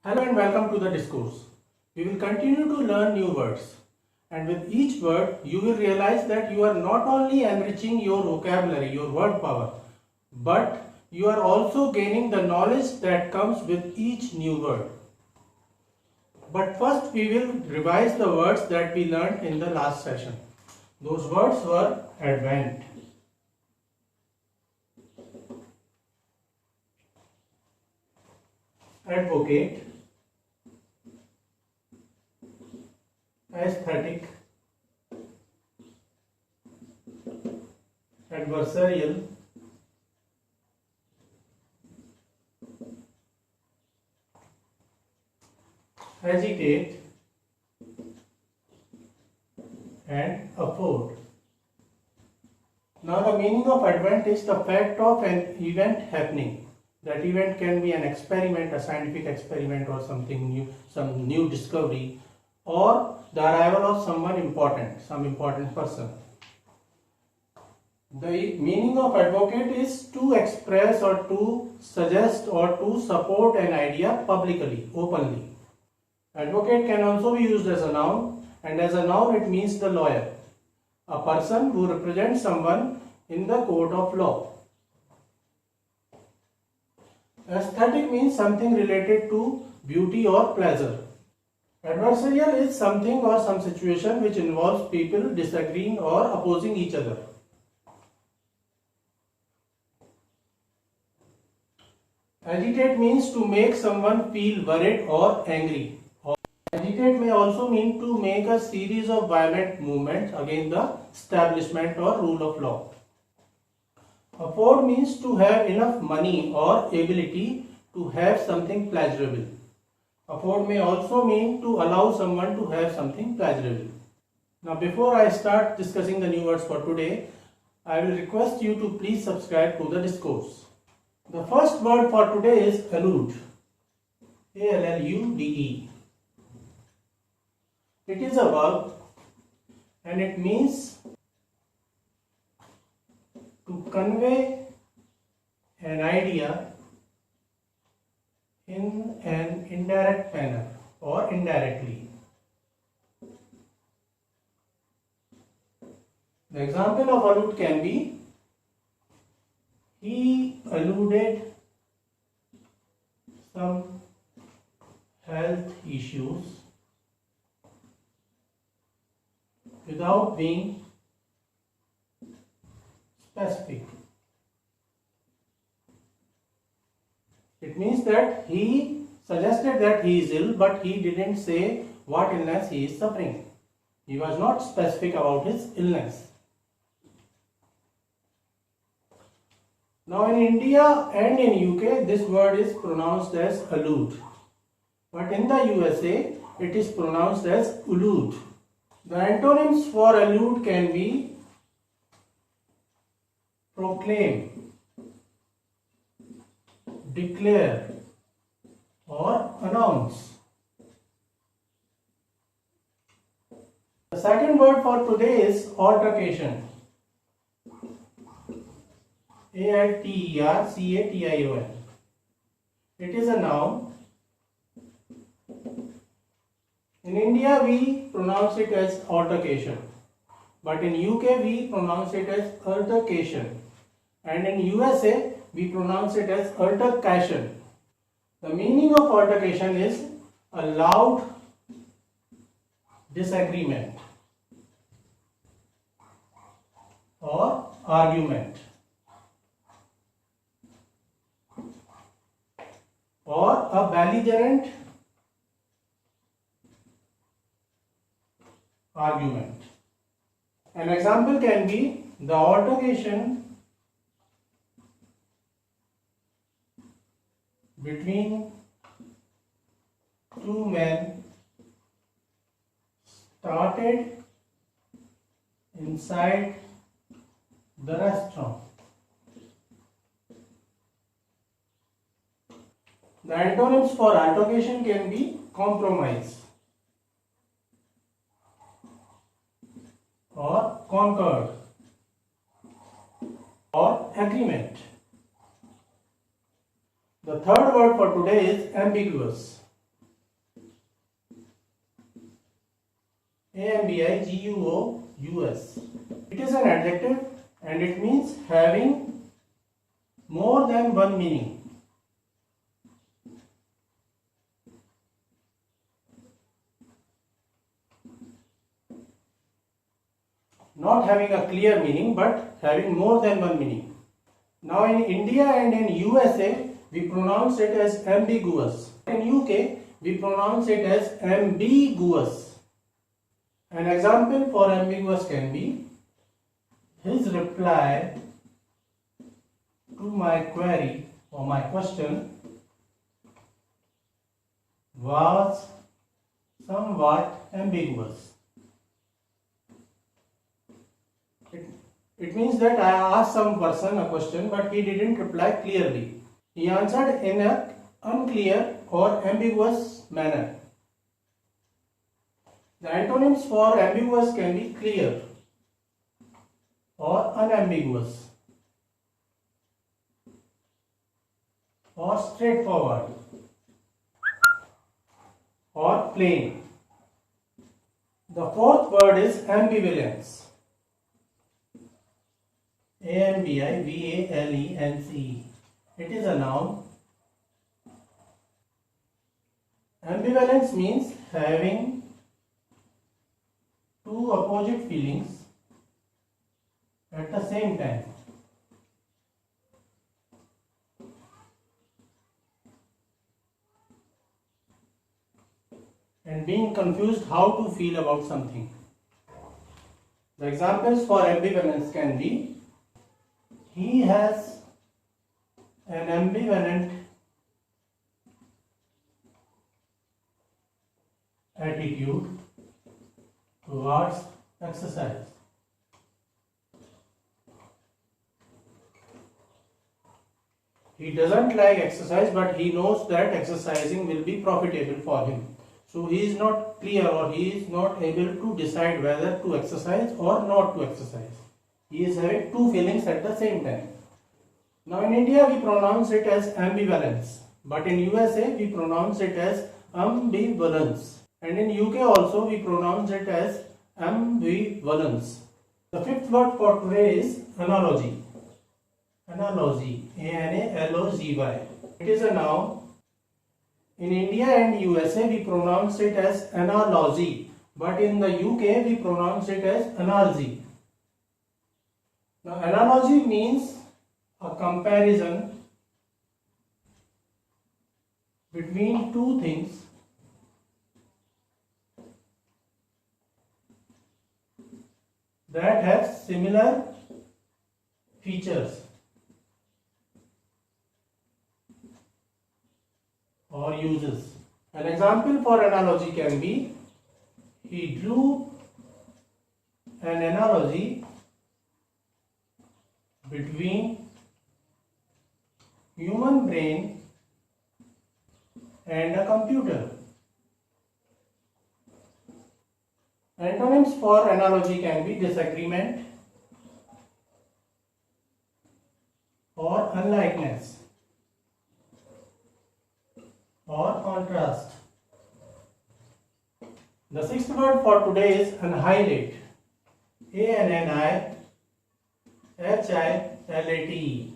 Hello and welcome to the discourse. We will continue to learn new words, and with each word you will realize that you are not only enriching your vocabulary, your word power, but you are also gaining the knowledge that comes with each new word. But first we will revise the words that we learned in the last session. Those words were advent, advocate, aesthetic, adversarial, agitate, and afford. Now the meaning of advent is the fact of an event happening. That event can be an experiment, a scientific experiment or something new, some new discovery, or the arrival of someone important, some important person. The meaning of advocate is to express or to suggest or to support an idea publicly, openly. Advocate can also be used as a noun, and as a noun it means the lawyer, a person who represents someone in the court of law. Aesthetic means something related to beauty or pleasure. Adversarial is something or some situation which involves people disagreeing or opposing each other. Agitate means to make someone feel worried or angry. Agitate may also mean to make a series of violent movements against the establishment or rule of law. Afford means to have enough money or ability to have something pleasurable. Afford may also mean to allow someone to have something pleasurable. Now before I start discussing the new words for today, I will request you to please subscribe to the discourse. The first word for today is allude. A-L-L-U-D-E. It is a verb and it means to convey an idea in an indirect manner or indirectly. The example of allude can be: he alluded some health issues without being specific. It means that he suggested that he is ill, but he didn't say what illness he is suffering. He was not specific about his illness. Now in India and in UK, this word is pronounced as allude, but in the USA, it is pronounced as allude. The antonyms for allude can be proclaim, declare, or announce. The second word for today is altercation. A-L-T-E-R-C-A-T-I-O-N. It is a noun. In India we pronounce it as altercation, but in UK we pronounce it as altercation, and in USA we pronounce it as altercation. The meaning of altercation is a loud disagreement or argument, or a belligerent argument. An example can be the altercation between two men started inside the restaurant. The antonyms for altercation can be compromise or concord or agreement. The third word for today is ambiguous. Ambiguous. It is an adjective and it means having more than one meaning. Not having a clear meaning but having more than one meaning. Now in India and in USA we pronounce it as ambiguous. In UK we pronounce it as ambiguous. An example for ambiguous can be, his reply to my query or my question was somewhat ambiguous. It means that I asked some person a question but he didn't reply clearly. He answered in an unclear or ambiguous manner. The antonyms for ambiguous can be clear or unambiguous or straightforward or plain. The fourth word is ambivalence. Ambivalence. It is a noun. Ambivalence means having two opposite feelings at the same time. And being confused how to feel about something. The examples for ambivalence can be, he has an ambivalent attitude towards exercise. He doesn't like exercise but he knows that exercising will be profitable for him. So he is not clear or he is not able to decide whether to exercise or not to exercise. He is having two feelings at the same time. Now in India we pronounce it as ambivalence, but in USA we pronounce it as ambivalence. And in UK also we pronounce it as ambivalence. The fifth word for today is analogy. Analogy. A-N-A-L-O-G-Y. It is a noun. In India and USA we pronounce it as analogy, but in the UK we pronounce it as analogy. Now analogy means a comparison between two things that have similar features or uses. An example for analogy can be, he drew an analogy between human brain and a computer. Antonyms for analogy can be disagreement or unlikeness or contrast. The sixth word for today is annihilate. A-N-N-I-H-I-L-A-T-E.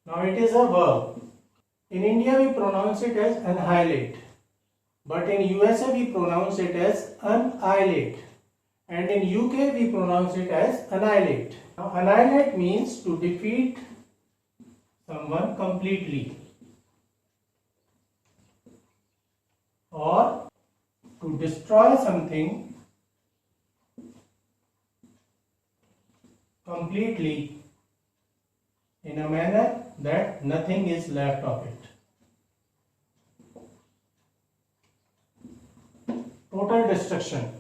Now it is a verb. In India we pronounce it as annihilate, but in USA we pronounce it as annihilate, and in UK we pronounce it as annihilate. Now annihilate means to defeat someone completely or to destroy something completely in a manner that nothing is left of it. Total destruction.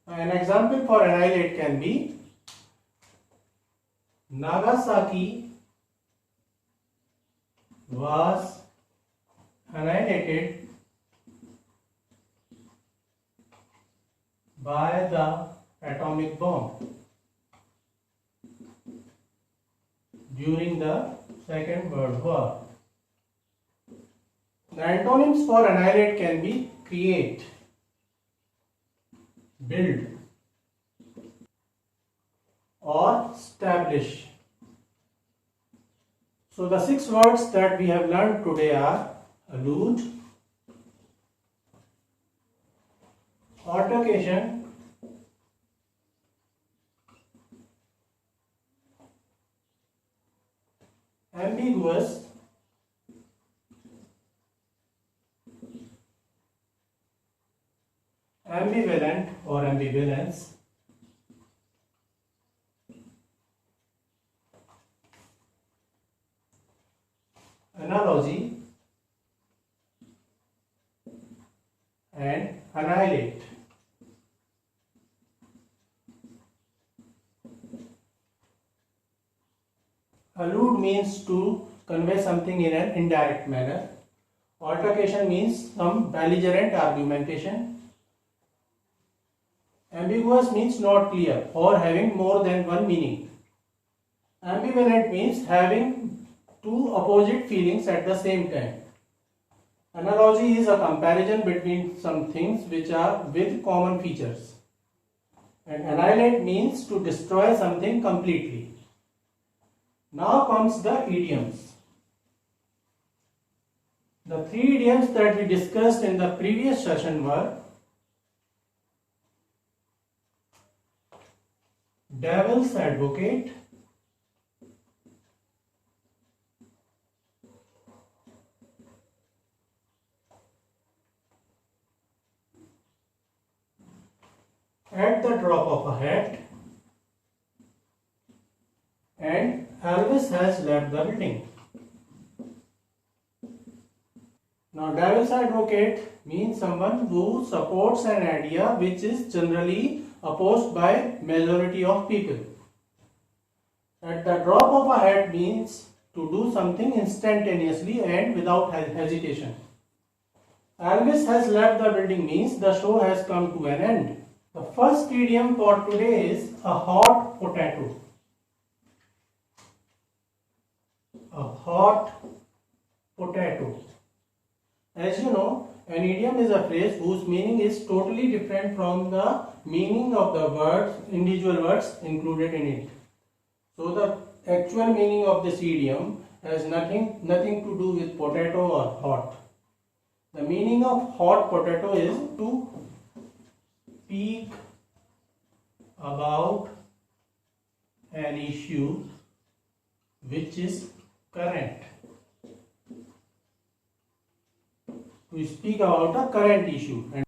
An example for annihilate can be, Nagasaki was annihilated by the atomic bomb during the Second World War. The antonyms for annihilate can be create. build or establish. So the 6 words that we have learned today are allude, altercation, ambiguous, ambivalent or ambivalence, analogy, and annihilate. Allude means to convey something in an indirect manner. Altercation means some belligerent argumentation. Ambiguous means not clear or having more than one meaning. Ambivalent means having two opposite feelings at the same time. Analogy is a comparison between some things which are with common features. And annihilate means to destroy something completely. Now comes the idioms. The 3 idioms that we discussed in the previous session were devil's advocate, at the drop of a hat, and Elvis has left the building. Now, devil's advocate means someone who supports an idea which is generally opposed by majority of people. At the drop of a hat means to do something instantaneously and without hesitation. Elvis has left the building means the show has come to an end. The first idiom for today is a hot potato. A hot potato. As you know, an idiom is a phrase whose meaning is totally different from the meaning of the words, individual words included in it. So the actual meaning of this idiom has nothing to do with potato or hot. The meaning of hot potato is to speak about an issue which is current. To speak about a current issue. And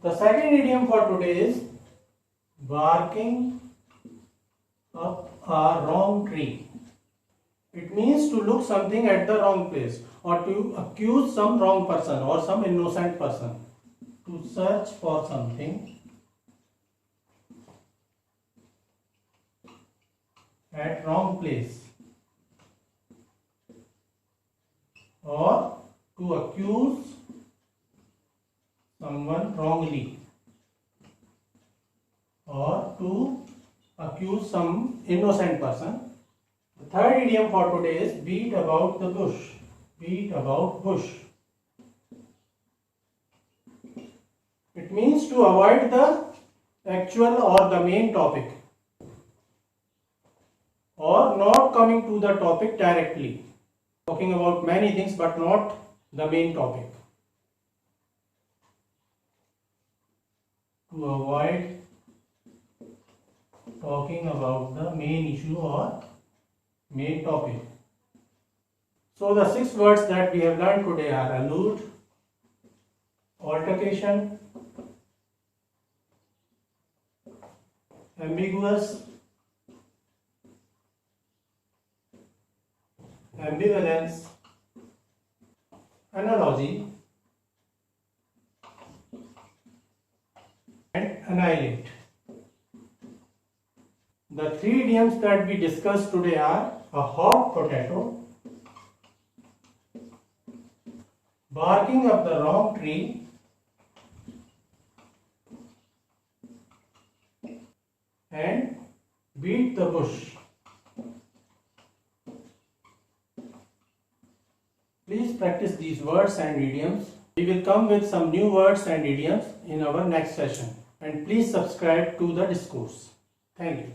the second idiom for today is barking up a wrong tree. It means to look something at the wrong place or to accuse some wrong person or some innocent person. To search for something at wrong place or to accuse someone wrongly or to accuse some innocent person. The third idiom for today is beat about the bush. Beat about bush. It means to avoid the actual or the main topic or not coming to the topic directly. Talking about many things but not the main topic. To avoid talking about the main issue or main topic. So the 6 words that we have learned today are allude, altercation, ambiguous, ambivalence, analogy, and annihilate. The 3 idioms that we discussed today are a hot potato, barking up the wrong tree, and beat the bush. Please practice these words and idioms We will come with some new words and idioms in our next session. And please subscribe to the discourse. Thank you.